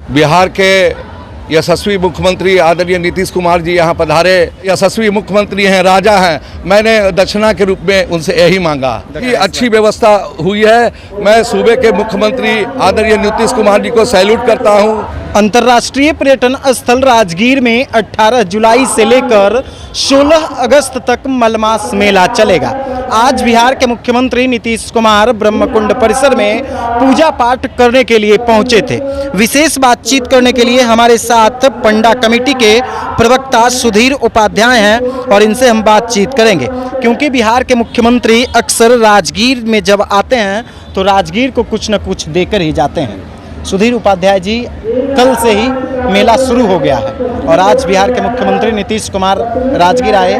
बिहार के यशस्वी मुख्यमंत्री आदरणीय नीतीश कुमार जी यहाँ पधारे। यशस्वी मुख्यमंत्री हैं, राजा हैं। मैंने दक्षिणा के रूप में उनसे यही मांगा कि अच्छी व्यवस्था हुई है। मैं सूबे के मुख्यमंत्री आदरणीय नीतीश कुमार जी को सैल्यूट करता हूँ। अंतर्राष्ट्रीय पर्यटन स्थल राजगीर में 18 जुलाई से लेकर 16 अगस्त तक मलमास मेला चलेगा। आज बिहार के मुख्यमंत्री नीतीश कुमार ब्रह्मकुंड परिसर में पूजा पाठ करने के लिए पहुंचे थे। विशेष बातचीत करने के लिए हमारे साथ पंडा कमेटी के प्रवक्ता सुधीर उपाध्याय हैं और इनसे हम बातचीत करेंगे, क्योंकि बिहार के मुख्यमंत्री अक्सर राजगीर में जब आते हैं तो राजगीर को कुछ न कुछ देकर ही जाते हैं। सुधीर उपाध्याय जी, कल से ही मेला शुरू हो गया है और आज बिहार के मुख्यमंत्री नीतीश कुमार राजगीर आए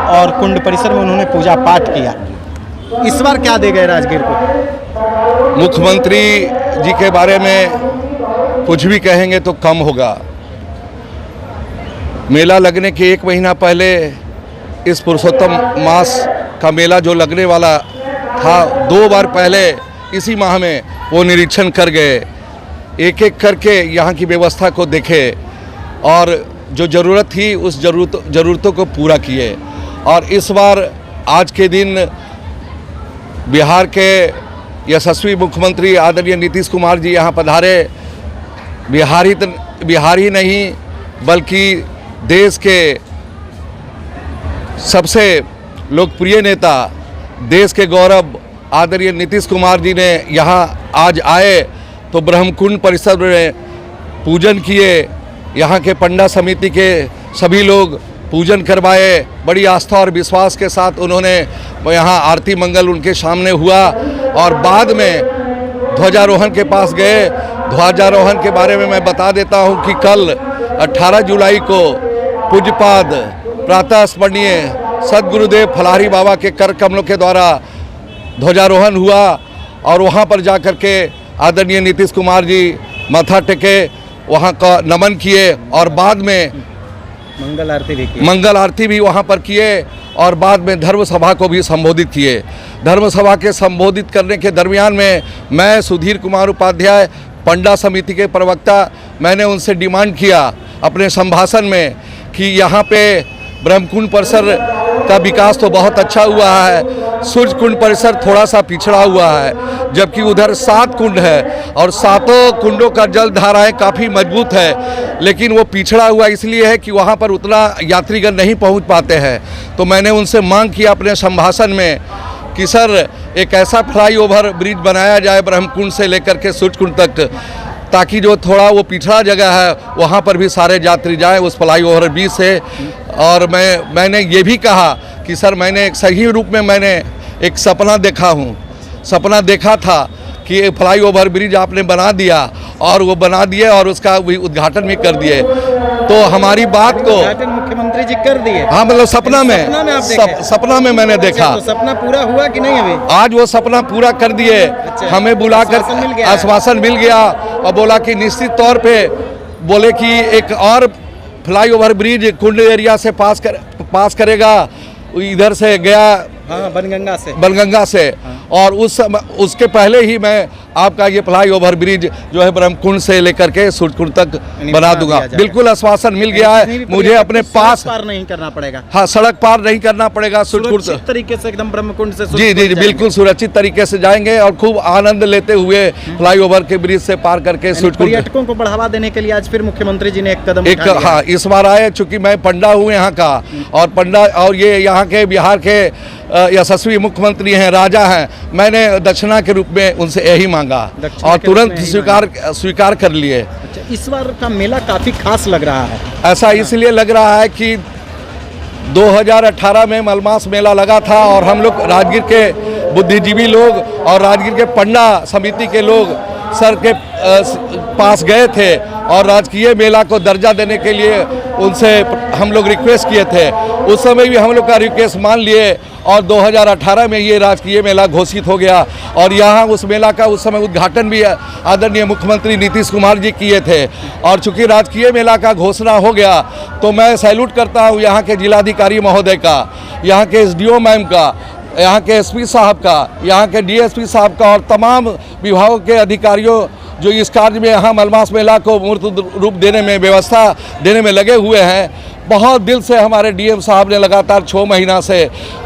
और कुंड परिसर में उन्होंने पूजा पाठ किया। इस बार क्या दे गए राजगीर को? मुख्यमंत्री जी के बारे में कुछ भी कहेंगे तो कम होगा। मेला लगने के 1 महीना पहले इस पुरुषोत्तम मास का मेला जो लगने वाला था, 2 बार पहले इसी माह में वो निरीक्षण कर गए, एक एक करके यहाँ की व्यवस्था को देखे और जो ज़रूरत थी उस ज़रूरतों को पूरा किए। और इस बार आज के दिन बिहार के यशस्वी मुख्यमंत्री आदरणीय नीतीश कुमार जी यहाँ पधारे। बिहार ही नहीं बल्कि देश के सबसे लोकप्रिय नेता, देश के गौरव आदरणीय नीतीश कुमार जी ने यहाँ आज आए तो ब्रह्मकुंड परिसर में पूजन किए। यहाँ के पंडा समिति के सभी लोग पूजन करवाए। बड़ी आस्था और विश्वास के साथ उन्होंने यहाँ आरती मंगल उनके सामने हुआ और बाद में ध्वजारोहण के पास गए। ध्वजारोहण के बारे में मैं बता देता हूँ कि कल 18 जुलाई को पूज्यपाद प्रातः स्मरणीय सद्गुरुदेव फलारी बाबा के कर कमलों के द्वारा ध्वजारोहण हुआ और वहाँ पर जाकर के आदरणीय नीतीश कुमार जी माथा टेके, वहाँ का नमन किए और बाद में मंगल आरती भी वहाँ पर किए और बाद में धर्म सभा को भी संबोधित किए। धर्म सभा के संबोधित करने के दरमियान में मैं सुधीर कुमार उपाध्याय, पंडा समिति के प्रवक्ता, मैंने उनसे डिमांड किया अपने संभाषण में कि यहाँ पे ब्रह्मकुंड परिसर का विकास तो बहुत अच्छा हुआ है, सूर्य कुंड परिसर थोड़ा सा पिछड़ा हुआ है, जबकि उधर 7 कुंड है और 7 कुंडों का जल धाराएं काफ़ी मजबूत है, लेकिन वो पिछड़ा हुआ इसलिए है कि वहाँ पर उतना यात्रीगण नहीं पहुँच पाते हैं। तो मैंने उनसे मांग किया अपने संभाषण में कि सर एक ऐसा फ्लाईओवर ब्रिज बनाया जाए ब्रह्मकुंड से लेकर के सूर्य कुंड तक, ताकि जो थोड़ा वो पिछड़ा जगह है वहाँ पर भी सारे यात्री जाएं उस फ्लाईओवर ब्रिज से। और मैंने ये भी कहा कि सर मैंने एक सही रूप में मैंने एक सपना देखा था कि फ्लाईओवर ब्रिज आपने बना दिया और वो बना दिए और उसका भी उद्घाटन भी कर दिए। तो हमारी बात को मुख्यमंत्री जी कर दिए। हाँ, मतलब सपना में मैंने देखा। तो सपना पूरा हुआ कि नहीं? अभी आज वो सपना पूरा कर दिए। हमें बुलाकर आश्वासन मिल गया और बोला कि निश्चित तौर पे बोले कि एक और फ्लाईओवर ब्रिज कुंड एरिया से पास करेगा, इधर से गया बनगंगा से और उसके पहले ही मैं आपका ये फ्लाईओवर ब्रिज जो है ब्रह्मकुंड से लेकर के सूर्यकुंड तक बना दूंगा। बिल्कुल आश्वासन मिल गया है मुझे अपने पास। पार नहीं करना पड़ेगा। हाँ, सड़क पार नहीं करना पड़ेगा सूर्यकुंड से तरीके से एकदम ब्रह्मकुंड से। जी, बिल्कुल सुरक्षित तरीके से जाएंगे और खूब आनंद लेते हुए फ्लाईओवर के ब्रिज से पार करके सूर्यकुंड। पर्यटकों को बढ़ावा देने के लिए आज फिर मुख्यमंत्री जी ने एक कदम हाँ, इस बार आए। चूंकि मैं पंडा हूँ यहाँ का और ये यहाँ के बिहार के यशस्वी मुख्यमंत्री हैं, राजा हैं, मैंने दक्षिणा के रूप में उनसे यही मांगा और तुरंत स्वीकार कर लिए। इस बार का मेला काफ़ी खास लग रहा है। ऐसा इसलिए लग रहा है कि 2018 में मलमास मेला लगा था और हम लोग राजगीर के बुद्धिजीवी लोग और राजगीर के पंडा समिति के लोग सर के पास गए थे और राजकीय मेला को दर्जा देने के लिए उनसे हम लोग रिक्वेस्ट किए थे। उस समय भी हम लोग का रिक्वेस्ट मान लिए और 2018 में ये राजकीय मेला घोषित हो गया और यहाँ उस मेला का उस समय उद्घाटन भी आदरणीय मुख्यमंत्री नीतीश कुमार जी किए थे। और चूँकि राजकीय मेला का घोषणा हो गया तो मैं सैल्यूट करता हूँ यहाँ के जिलाधिकारी महोदय का, यहाँ के SDO मैम का, यहाँ के SP साहब का, यहाँ के DSP साहब का और तमाम विभागों के अधिकारियों जो इस कार्य में यहाँ मलमास मेला को मूर्त रूप देने में, व्यवस्था देने में लगे हुए हैं। बहुत दिल से हमारे डीएम साहब ने लगातार 6 महीना से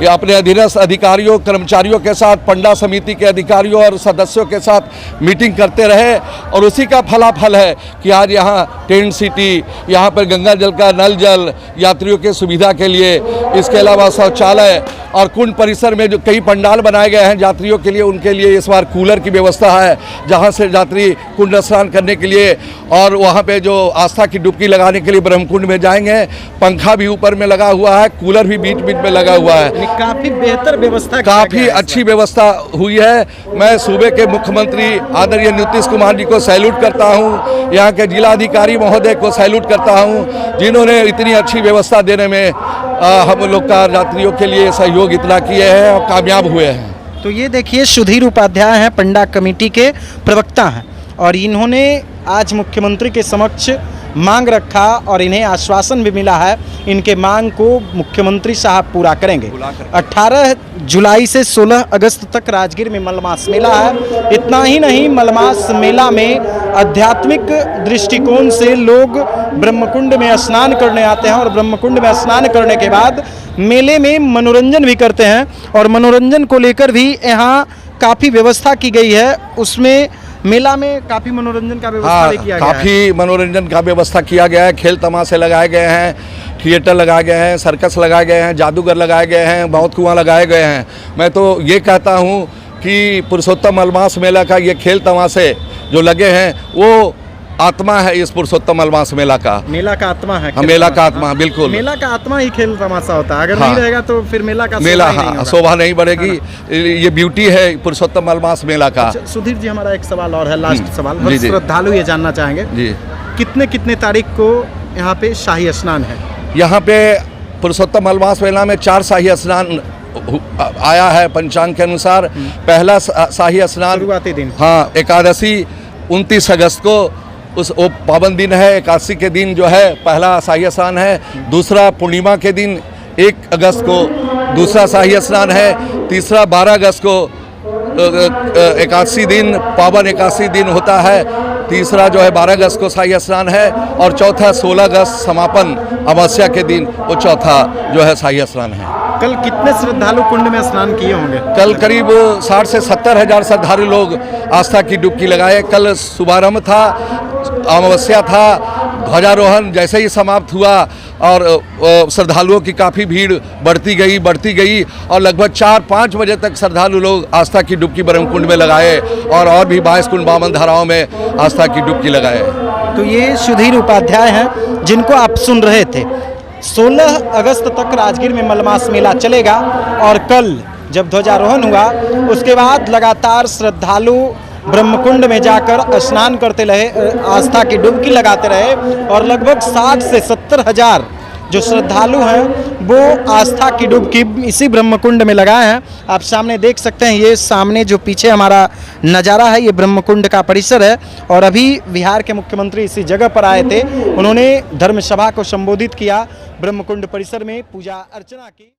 अपने अधीनस्थ अधिकारियों, कर्मचारियों के साथ, पंडा समिति के अधिकारियों और सदस्यों के साथ मीटिंग करते रहे और उसी का फलाफल है कि आज यहाँ टेंट सिटी, यहाँ पर गंगा जल का नल जल यात्रियों के सुविधा के लिए, इसके अलावा शौचालय और कुंड परिसर में जो कई पंडाल बनाए गए हैं यात्रियों के लिए, उनके लिए इस बार कूलर की व्यवस्था है जहाँ से यात्री कुंड स्नान करने के लिए और वहाँ पे जो आस्था की डुबकी लगाने के लिए ब्रह्मकुंड में जाएंगे। पंखा भी ऊपर में लगा हुआ है, कूलर भी बीच बीच में लगा हुआ है। काफी बेहतर व्यवस्था, काफ़ी अच्छी व्यवस्था हुई है। मैं सूबे के मुख्यमंत्री आदरणीय नीतीश कुमार जी को सैल्यूट करता हूँ, यहाँ के जिलाधिकारी महोदय को सैल्यूट करता हूँ, जिन्होंने इतनी अच्छी व्यवस्था देने में हम लोग का यात्रियों के लिए सहयोग इतना किए हैं और कामयाब हुए हैं। तो ये देखिए, सुधीर उपाध्याय हैं, पंडा कमेटी के प्रवक्ता हैं और इन्होंने आज मुख्यमंत्री के समक्ष मांग रखा और इन्हें आश्वासन भी मिला है इनके मांग को मुख्यमंत्री साहब पूरा करेंगे। 18 जुलाई से 16 अगस्त तक राजगीर में मलमास मेला है। इतना ही नहीं, मलमास मेला में आध्यात्मिक दृष्टिकोण से लोग ब्रह्मकुंड में स्नान करने आते हैं और ब्रह्मकुंड में स्नान करने के बाद मेले में मनोरंजन भी करते हैं और मनोरंजन को लेकर भी यहाँ काफ़ी व्यवस्था की गई है। उसमें मेला में काफ़ी मनोरंजन का व्यवस्था भी किया गया है। काफ़ी मनोरंजन का व्यवस्था किया गया है। खेल तमाशे लगाए गए हैं, थिएटर लगाए गए हैं, सर्कस लगाए गए हैं, जादूगर लगाए गए हैं, बहुत कुआं लगाए गए हैं। मैं तो ये कहता हूँ कि पुरुषोत्तम मलमास मेला का ये खेल तमाशे जो लगे हैं वो आत्मा है इस पुरुषोत्तम मलमास मेला का। मेला का आत्मा है। मेला का आत्मा, बिल्कुल। मेला का आत्मा ही खेल तमाशा होता है। अगर नहीं रहेगा तो फिर मेला का शोभा नहीं बढ़ेगी। ये ब्यूटी है पुरुषोत्तम मलमास मेला का। सुधीर जी, हमारा एक सवाल और है, लास्ट सवाल। श्रद्धालु ये जानना चाहेंगे जी, कितने तारीख को यहाँ पे शाही स्नान है? यहाँ पे पुरुषोत्तम मलमास मेला में 4 शाही स्नान आया है पंचांग के अनुसार। पहला शाही स्नान शुरुआती दिन, हाँ, एकादशी 29 अगस्त को, वो पावन दिन है। एकादशी के दिन जो है पहला शाही स्नान है। दूसरा पूर्णिमा के दिन 1 अगस्त को दूसरा शाही स्नान है। तीसरा 12 अगस्त को एकादशी दिन, पावन एकादशी दिन होता है। तीसरा जो है 12 अगस्त को शाही स्नान है और चौथा 16 अगस्त समापन अमावस्या के दिन वो चौथा जो है शाही स्नान है। कल कितने श्रद्धालु कुंड में स्नान किए होंगे? कल करीब 60 से 70 हजार श्रद्धालु लोग आस्था की डुबकी लगाए। कल शुभारंभ था, अमावस्या था, ध्वजारोहण जैसे ही समाप्त हुआ और श्रद्धालुओं की काफ़ी भीड़ बढ़ती गई और लगभग 4-5 बजे तक श्रद्धालु लोग आस्था की डुबकी ब्रह्मकुंड में लगाए और भी 22 कुंड 52 धाराओं में आस्था की डुबकी लगाए। तो ये सुधीर उपाध्याय हैं जिनको आप सुन रहे थे। 16 अगस्त तक राजगीर में मलमास मेला चलेगा और कल जब ध्वजारोहण हुआ उसके बाद लगातार श्रद्धालु ब्रह्मकुंड में जाकर स्नान करते रहे, आस्था की डुबकी लगाते रहे और लगभग 60 से 70 हजार जो श्रद्धालु हैं वो आस्था की डुबकी इसी ब्रह्मकुंड में लगाए हैं। आप सामने देख सकते हैं, ये सामने जो पीछे हमारा नज़ारा है ये ब्रह्मकुंड का परिसर है और अभी बिहार के मुख्यमंत्री इसी जगह पर आए थे। उन्होंने धर्म सभा को संबोधित किया, ब्रह्मकुंड परिसर में पूजा अर्चना की।